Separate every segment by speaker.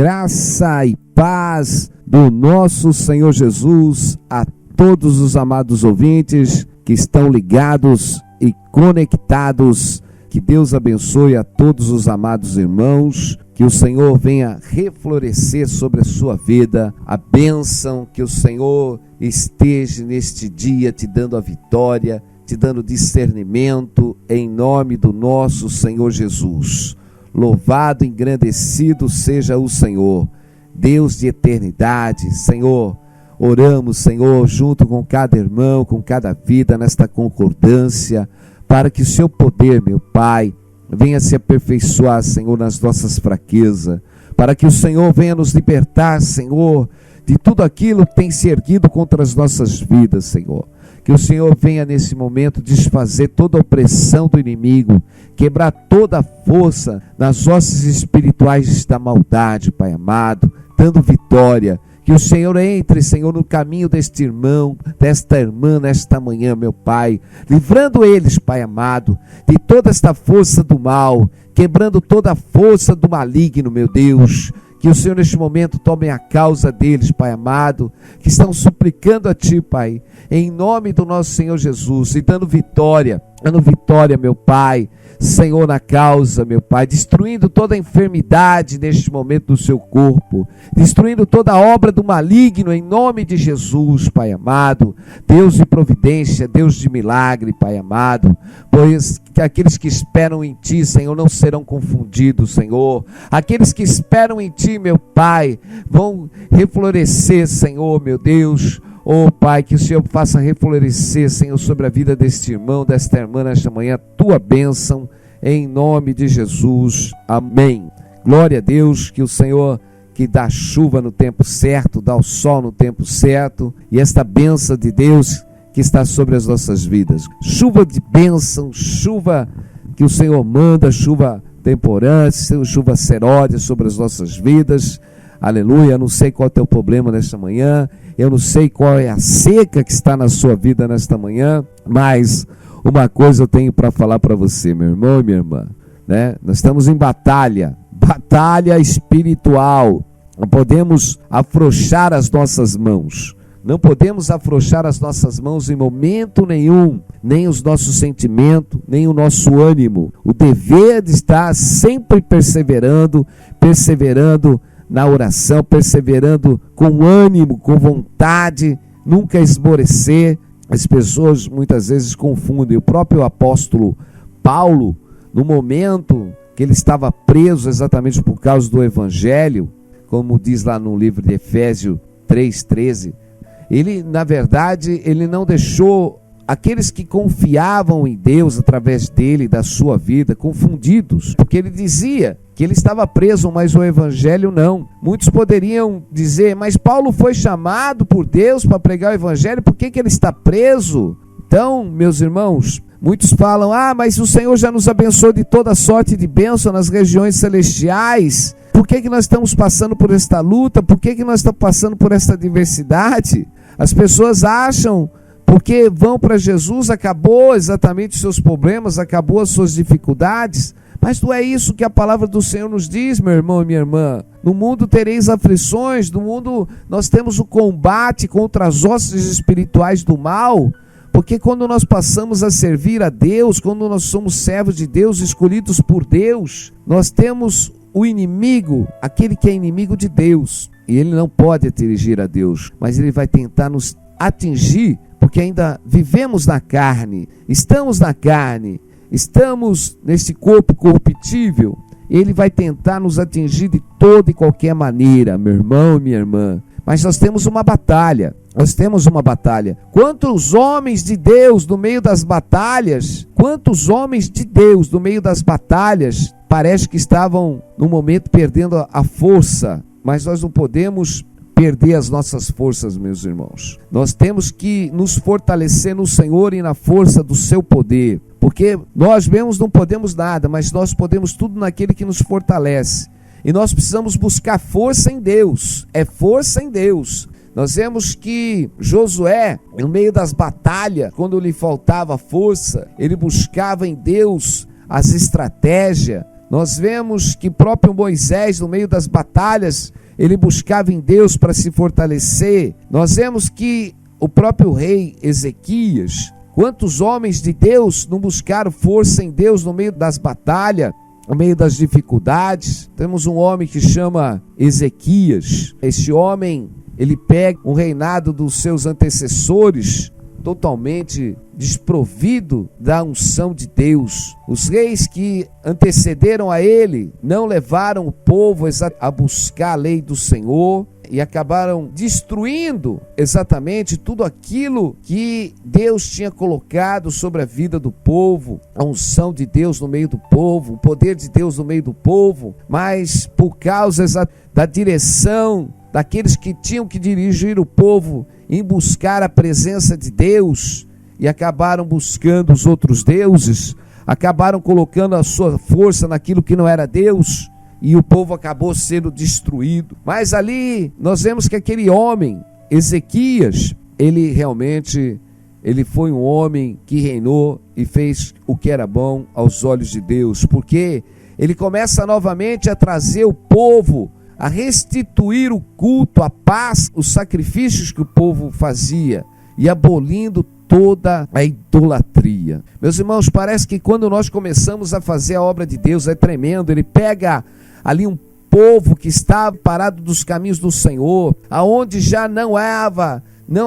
Speaker 1: Graça e paz do nosso Senhor Jesus a todos os amados ouvintes que estão ligados e conectados. Que Deus abençoe a todos os amados irmãos, que o Senhor venha reflorescer sobre a sua vida, a bênção, que o Senhor esteja neste dia te dando a vitória, te dando discernimento, em nome do nosso Senhor Jesus. Louvado e engrandecido seja o Senhor, Deus de eternidade. Senhor, oramos, Senhor, junto com cada irmão, com cada vida, nesta concordância, para que o seu poder, meu Pai, venha se aperfeiçoar, Senhor, nas nossas fraquezas, para que o Senhor venha nos libertar, Senhor, de tudo aquilo que tem se erguido contra as nossas vidas, Senhor. Que o Senhor venha nesse momento desfazer toda a opressão do inimigo, quebrar toda a força nas hostes espirituais da maldade, Pai amado, dando vitória. Que o Senhor entre, Senhor, no caminho deste irmão, desta irmã, nesta manhã, meu Pai, livrando eles, Pai amado, de toda esta força do mal, quebrando toda a força do maligno, meu Deus. Que o Senhor neste momento tome a causa deles, Pai amado, que estão suplicando a Ti, Pai, em nome do nosso Senhor Jesus, e dando vitória, meu Pai, Senhor, na causa, meu Pai, destruindo toda a enfermidade neste momento do seu corpo, destruindo toda a obra do maligno, em nome de Jesus, Pai amado. Deus de providência, Deus de milagre, Pai amado, pois que aqueles que esperam em Ti, Senhor, não serão confundidos, Senhor. Aqueles que esperam em Ti, meu Pai, vão reflorescer, Senhor, meu Deus. Oh Pai, que o Senhor faça reflorescer, Senhor, sobre a vida deste irmão, desta irmã, nesta manhã, Tua bênção, em nome de Jesus, amém. Glória a Deus, que o Senhor que dá chuva no tempo certo, dá o sol no tempo certo, e esta bênção de Deus que está sobre as nossas vidas, chuva de bênção, chuva que o Senhor manda, chuva temporã, chuva seródia sobre as nossas vidas. Aleluia. Eu não sei qual é o teu problema nesta manhã, eu não sei qual é a seca que está na sua vida nesta manhã, mas uma coisa eu tenho para falar para você, meu irmão e minha irmã, né? Nós estamos em batalha espiritual. Não podemos afrouxar as nossas mãos, não podemos afrouxar as nossas mãos em momento nenhum, nem os nossos sentimentos, nem o nosso ânimo. O dever de estar sempre perseverando na oração, perseverando com ânimo, com vontade, nunca esmorecer. As pessoas muitas vezes confundem. O próprio apóstolo Paulo, no momento que ele estava preso exatamente por causa do evangelho, como diz lá no livro de Efésios 3:13, ele, na verdade, ele não deixou aqueles que confiavam em Deus através dele, da sua vida, confundidos, porque ele dizia que ele estava preso, mas o evangelho não. Muitos poderiam dizer, mas Paulo foi chamado por Deus para pregar o evangelho, por que ele está preso? Então, meus irmãos, muitos falam, mas o Senhor já nos abençoou de toda sorte de bênção nas regiões celestiais, por que nós estamos passando por esta luta? Por que nós estamos passando por esta adversidade? As pessoas acham, porque vão para Jesus, acabou exatamente os seus problemas, acabou as suas dificuldades. Mas não é isso que a palavra do Senhor nos diz, meu irmão e minha irmã. No mundo tereis aflições, no mundo nós temos o combate contra as hostes espirituais do mal, porque quando nós passamos a servir a Deus, quando nós somos servos de Deus, escolhidos por Deus, nós temos o inimigo, aquele que é inimigo de Deus, e ele não pode atingir a Deus, mas ele vai tentar nos atingir, porque ainda vivemos na carne, estamos na carne, estamos nesse corpo corruptível. Ele vai tentar nos atingir de toda e qualquer maneira, meu irmão e minha irmã. Mas nós temos uma batalha, Quantos homens de Deus no meio das batalhas, parece que estavam no momento perdendo a força, mas nós não podemos perder as nossas forças, meus irmãos. Nós temos que nos fortalecer no Senhor e na força do seu poder, porque nós mesmos não podemos nada, mas nós podemos tudo naquele que nos fortalece. E nós precisamos buscar força em Deus, força em Deus. Nós vemos que Josué, no meio das batalhas, quando lhe faltava força, ele buscava em Deus as estratégias, Nós vemos que próprio Moisés, no meio das batalhas, ele buscava em Deus para se fortalecer. Nós vemos que o próprio rei Ezequias, quantos homens de Deus não buscaram força em Deus no meio das batalhas, no meio das dificuldades? Temos um homem que chama Ezequias. Esse homem, ele pega um reinado dos seus antecessores, totalmente desprovido da unção de Deus. Os reis que antecederam a ele não levaram o povo a buscar a lei do Senhor e acabaram destruindo exatamente tudo aquilo que Deus tinha colocado sobre a vida do povo, a unção de Deus no meio do povo, o poder de Deus no meio do povo, mas por causa da direção daqueles que tinham que dirigir o povo em buscar a presença de Deus, e acabaram buscando os outros deuses, acabaram colocando a sua força naquilo que não era Deus, e o povo acabou sendo destruído. Mas ali nós vemos que aquele homem, Ezequias, ele foi um homem que reinou e fez o que era bom aos olhos de Deus, porque ele começa novamente a trazer o povo, a restituir o culto, a paz, os sacrifícios que o povo fazia, e abolindo toda a idolatria. Meus irmãos, parece que quando nós começamos a fazer a obra de Deus, é tremendo. Ele pega ali um povo que estava parado dos caminhos do Senhor, aonde já não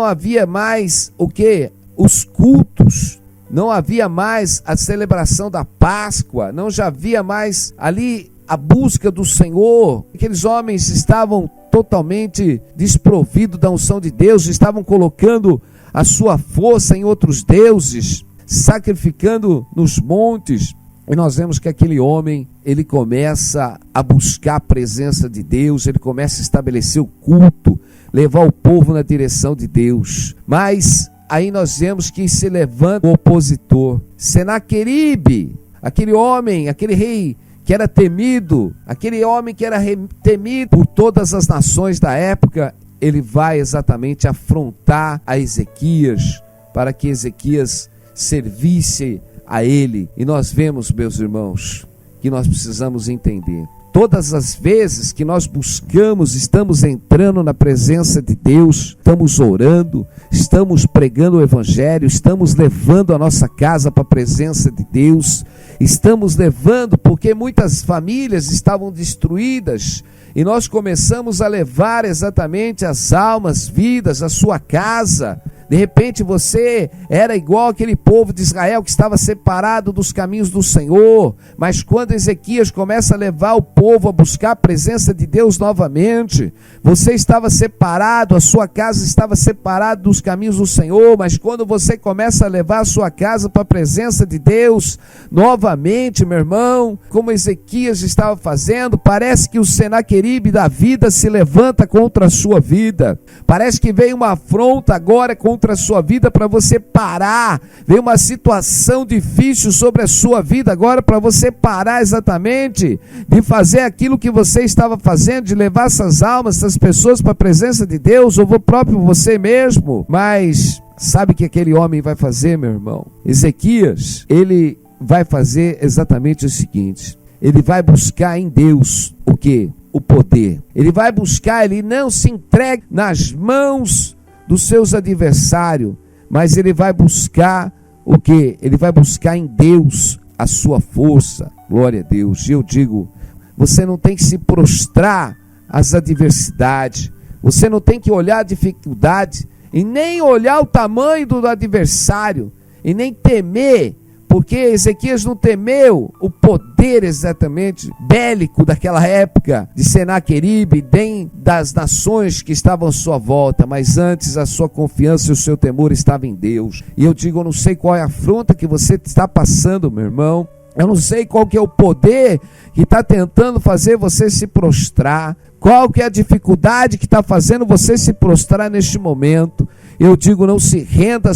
Speaker 1: havia mais o que? Os cultos, não havia mais a celebração da Páscoa, não já havia mais ali a busca do Senhor. Aqueles homens estavam totalmente desprovidos da unção de Deus, estavam colocando a sua força em outros deuses, sacrificando nos montes. E nós vemos que aquele homem, ele começa a buscar a presença de Deus, ele começa a estabelecer o culto, levar o povo na direção de Deus. Mas aí nós vemos que se levanta o opositor, Senaqueribe, aquele homem, aquele rei que era temido, aquele homem que era temido por todas as nações da época. Ele vai exatamente afrontar a Ezequias, para que Ezequias servisse a ele. E nós vemos, meus irmãos, que nós precisamos entender. Todas as vezes que nós buscamos, estamos entrando na presença de Deus, estamos orando, estamos pregando o Evangelho, estamos levando a nossa casa para a presença de Deus, estamos levando, porque muitas famílias estavam destruídas, e nós começamos a levar exatamente as almas, vidas, a sua casa. De repente você era igual aquele povo de Israel que estava separado dos caminhos do Senhor, mas quando Ezequias começa a levar o povo a buscar a presença de Deus novamente, você estava separado, a sua casa estava separada dos caminhos do Senhor, mas quando você começa a levar a sua casa para a presença de Deus novamente, meu irmão, como Ezequias estava fazendo, parece que o Senaqueribe da vida se levanta contra a sua vida, parece que veio uma afronta agora contra a sua vida para você parar, veio uma situação difícil sobre a sua vida agora para você parar exatamente de fazer aquilo que você estava fazendo, de levar essas almas, essas pessoas para a presença de Deus, ou próprio você mesmo. Mas sabe o que aquele homem vai fazer, meu irmão? Ezequias, ele vai fazer exatamente o seguinte: ele vai buscar em Deus o quê? O poder. Ele vai buscar, ele não se entrega nas mãos dos seus adversários, mas ele vai buscar o quê? Ele vai buscar em Deus a sua força. Glória a Deus. E eu digo, você não tem que se prostrar às adversidades, você não tem que olhar a dificuldade e nem olhar o tamanho do adversário e nem temer, porque Ezequias não temeu o poder exatamente bélico daquela época de Senaqueribe, nem das nações que estavam à sua volta, mas antes a sua confiança e o seu temor estava em Deus. E eu digo, eu não sei qual é a afronta que você está passando, meu irmão, eu não sei qual que é o poder que está tentando fazer você se prostrar, qual que é a dificuldade que está fazendo você se prostrar neste momento. Eu digo, não se renda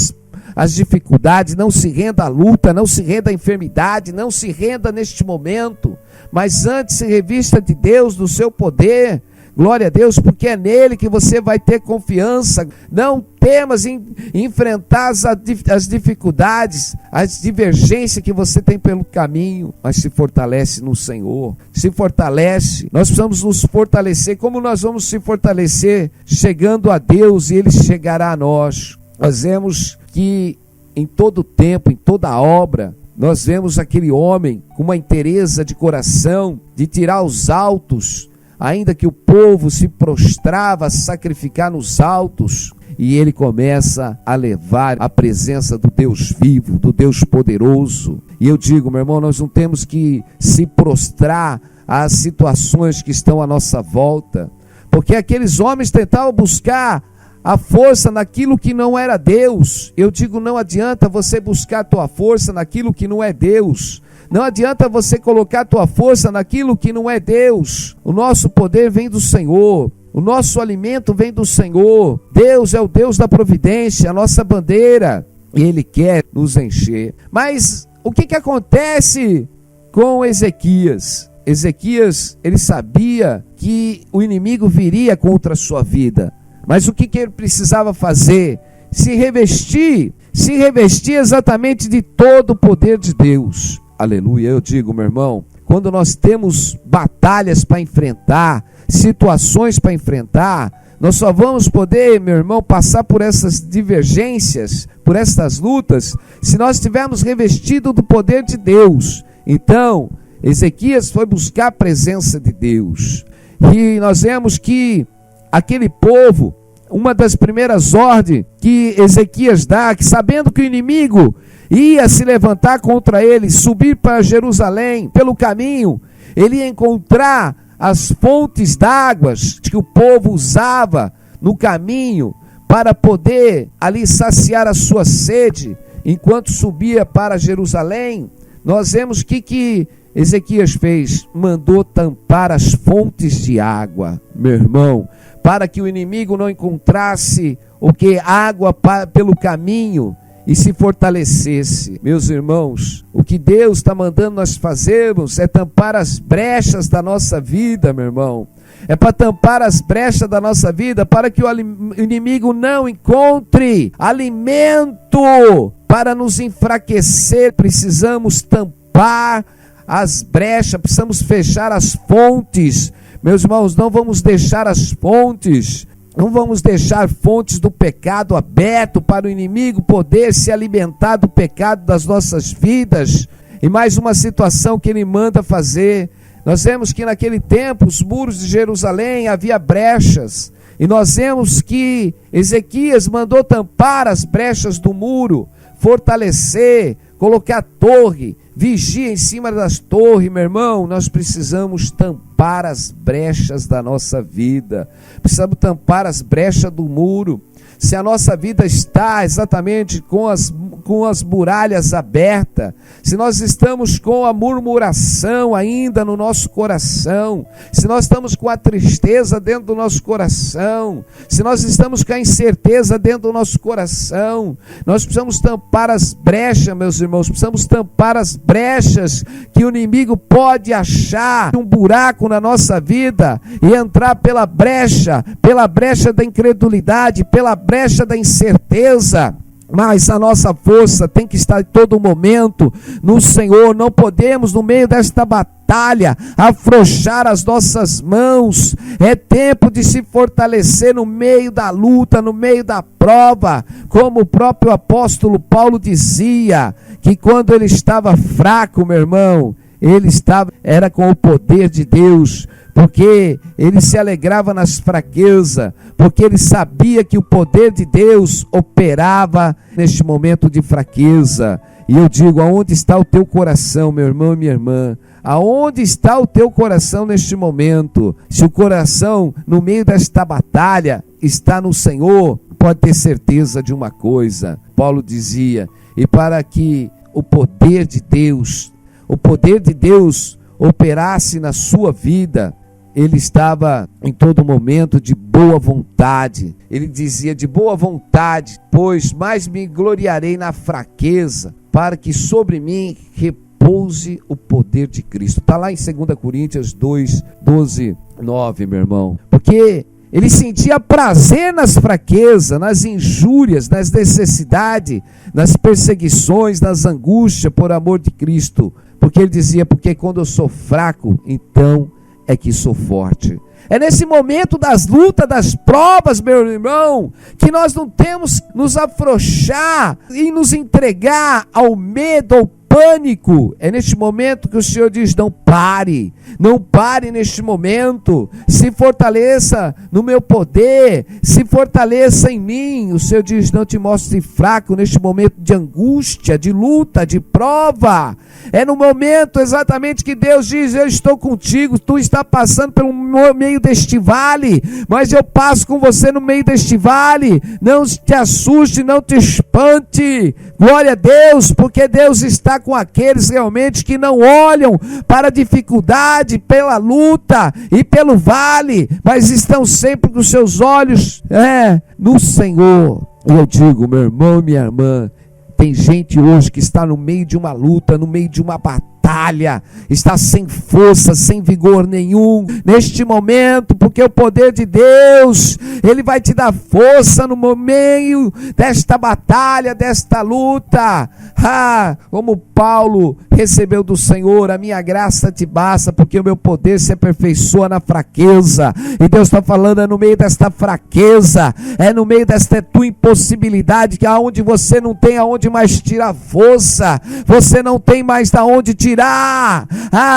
Speaker 1: às dificuldades, não se renda à luta, não se renda à enfermidade, não se renda neste momento, mas antes se revista de Deus, do seu poder, Glória a Deus, porque é nele que você vai ter confiança. Não temas em enfrentar as dificuldades, as divergências que você tem pelo caminho, mas se fortalece no Senhor, se fortalece. Nós precisamos nos fortalecer. Como nós vamos se fortalecer? Chegando a Deus, e Ele chegará a nós. Nós vemos que em todo tempo, em toda obra, nós vemos aquele homem com uma inteireza de coração, de tirar os altos, ainda que o povo se prostrava a sacrificar nos altos, e ele começa a levar a presença do Deus vivo, do Deus poderoso. E eu digo, meu irmão, nós não temos que se prostrar às situações que estão à nossa volta, porque aqueles homens tentavam buscar a força naquilo que não era Deus. Eu digo, não adianta você buscar a tua força naquilo que não é Deus. Não adianta você colocar a tua força naquilo que não é Deus. O nosso poder vem do Senhor. O nosso alimento vem do Senhor. Deus é o Deus da providência, a nossa bandeira. E Ele quer nos encher. Mas o que acontece com Ezequias? Ezequias, ele sabia que o inimigo viria contra a sua vida. Mas o que ele precisava fazer? Se revestir exatamente de todo o poder de Deus. Aleluia. Eu digo, meu irmão, quando nós temos batalhas para enfrentar, situações para enfrentar, nós só vamos poder, meu irmão, passar por essas divergências, por essas lutas, se nós estivermos revestidos do poder de Deus. Então, Ezequias foi buscar a presença de Deus. E nós vemos que aquele povo, uma das primeiras ordens que Ezequias dá, que sabendo que o inimigo ia se levantar contra ele, subir para Jerusalém, pelo caminho, ele ia encontrar as fontes d'águas que o povo usava no caminho para poder ali saciar a sua sede, enquanto subia para Jerusalém. Nós vemos que Ezequias fez, mandou tampar as fontes de água, meu irmão, para que o inimigo não encontrasse água pelo caminho e se fortalecesse. Meus irmãos, o que Deus está mandando nós fazermos é tampar as brechas da nossa vida, meu irmão. É para tampar as brechas da nossa vida, para que o inimigo não encontre alimento para nos enfraquecer. Precisamos tampar as brechas, precisamos fechar as fontes. Meus irmãos, não vamos deixar as fontes, não vamos deixar fontes do pecado aberto para o inimigo poder se alimentar do pecado das nossas vidas. E mais uma situação que ele manda fazer. Nós vemos que naquele tempo os muros de Jerusalém havia brechas, e nós vemos que Ezequias mandou tampar as brechas do muro, fortalecer, colocar torre, vigia em cima das torres. Meu irmão, nós precisamos tampar as brechas da nossa vida, precisamos tampar as brechas do muro. Se a nossa vida está exatamente com as muralhas abertas, se nós estamos com a murmuração ainda no nosso coração, se nós estamos com a tristeza dentro do nosso coração, se nós estamos com a incerteza dentro do nosso coração, nós precisamos tampar as brechas, meus irmãos, precisamos tampar as brechas que o inimigo pode achar um buraco na nossa vida e entrar pela brecha da incredulidade, pela brecha da incerteza. Mas a nossa força tem que estar em todo momento no Senhor. Não podemos, no meio desta batalha, afrouxar as nossas mãos. É tempo de se fortalecer no meio da luta, no meio da prova. Como o próprio apóstolo Paulo dizia, que quando ele estava fraco, meu irmão, era com o poder de Deus, porque ele se alegrava nas fraquezas, porque ele sabia que o poder de Deus operava neste momento de fraqueza. E eu digo, aonde está o teu coração, meu irmão e minha irmã? Aonde está o teu coração neste momento? Se o coração, no meio desta batalha, está no Senhor, pode ter certeza de uma coisa. Paulo dizia, e para que o poder de Deus operasse na sua vida, ele estava em todo momento de boa vontade. Ele dizia, de boa vontade, pois mais me gloriarei na fraqueza, para que sobre mim repouse o poder de Cristo. Está lá em 2 Coríntios 2, 12, 9, meu irmão. Porque ele sentia prazer nas fraquezas, nas injúrias, nas necessidades, nas perseguições, nas angústias por amor de Cristo. Porque ele dizia, porque quando eu sou fraco, então é que sou forte. É nesse momento das lutas, das provas, meu irmão, que nós não temos que nos afrouxar e nos entregar ao medo, ao pânico. É neste momento que o Senhor diz, não pare neste momento, se fortaleça no meu poder, se fortaleça em mim. O Senhor diz, não te mostre fraco neste momento de angústia, de luta, de prova. É no momento exatamente que Deus diz, eu estou contigo, tu está passando pelo meio deste vale, mas eu passo com você no meio deste vale. Não te assuste, não te espante. Glória a Deus, porque Deus está com aqueles realmente que não olham para a dificuldade, pela luta e pelo vale, mas estão sempre com seus olhos no Senhor. E eu digo, meu irmão, minha irmã, tem gente hoje que está no meio de uma luta, no meio de uma batalha, está sem força, sem vigor nenhum neste momento, porque o poder de Deus, Ele vai te dar força no meio desta batalha, desta luta. Como Paulo recebeu do Senhor, a minha graça te basta, porque o meu poder se aperfeiçoa na fraqueza. E Deus está falando, é no meio desta fraqueza, é no meio desta tua impossibilidade, que aonde você não tem aonde mais tirar força, você não tem mais da onde tirar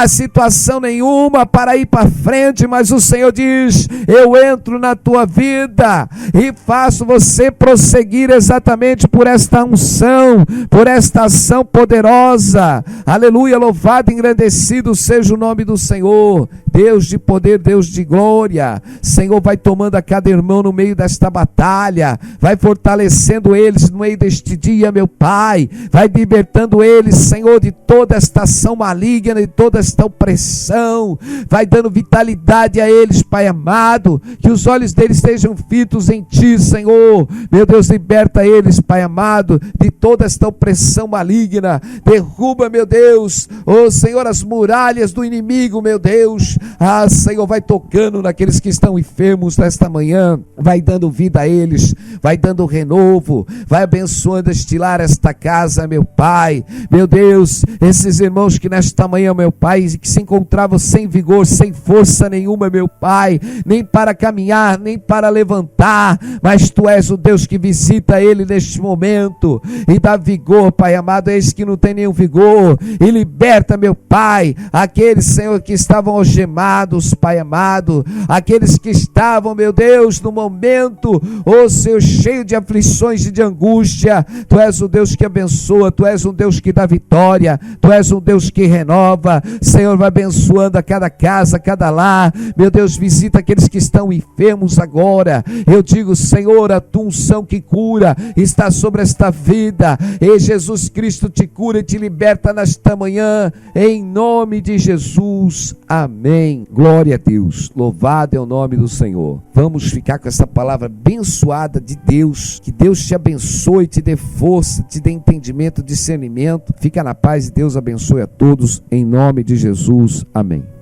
Speaker 1: situação nenhuma para ir para frente, mas o Senhor diz, eu entro na tua vida e faço você prosseguir exatamente por esta unção, por esta ação poderosa. Aleluia, louvado e engrandecido seja o nome do Senhor. Deus de poder, Deus de glória. Senhor, vai tomando a cada irmão no meio desta batalha, vai fortalecendo eles no meio deste dia, meu Pai, vai libertando eles, Senhor, de toda esta ação maligna, de toda esta opressão, vai dando vitalidade a eles, Pai amado, que os olhos deles estejam fitos em Ti, Senhor. Meu Deus, liberta eles, Pai amado, de toda esta opressão maligna, derruba, meu Deus, Senhor, as muralhas do inimigo, meu Deus. Senhor, vai tocando naqueles que estão enfermos nesta manhã, vai dando vida a eles, vai dando renovo, vai abençoando, estilar esta casa, meu Pai. Meu Deus, esses irmãos que nesta manhã, meu Pai, que se encontravam sem vigor, sem força nenhuma, meu Pai, nem para caminhar, nem para levantar, mas Tu és o Deus que visita ele neste momento e dá vigor, Pai amado, eis que não tem nenhum vigor, e liberta, meu Pai, aqueles, Senhor, que estavam algemados, Pai amado, aqueles que estavam, meu Deus, no momento, Senhor, cheio de aflições e de angústia. Tu és o Deus que abençoa, Tu és um Deus que dá vitória, Tu és um Deus que renova. Senhor, vai abençoando a cada casa, a cada lar, meu Deus, visita aqueles que estão enfermos agora. Eu digo, Senhor, a Tua unção que cura está sobre esta vida, e Jesus Cristo te cura e te liberta nesta manhã, em nome de Jesus, amém. Glória a Deus, louvado é o nome do Senhor. Vamos ficar com essa palavra abençoada de Deus, que Deus te abençoe, te dê força, te dê entendimento, discernimento. Fica na paz e Deus abençoe a todos, em nome de Jesus, amém.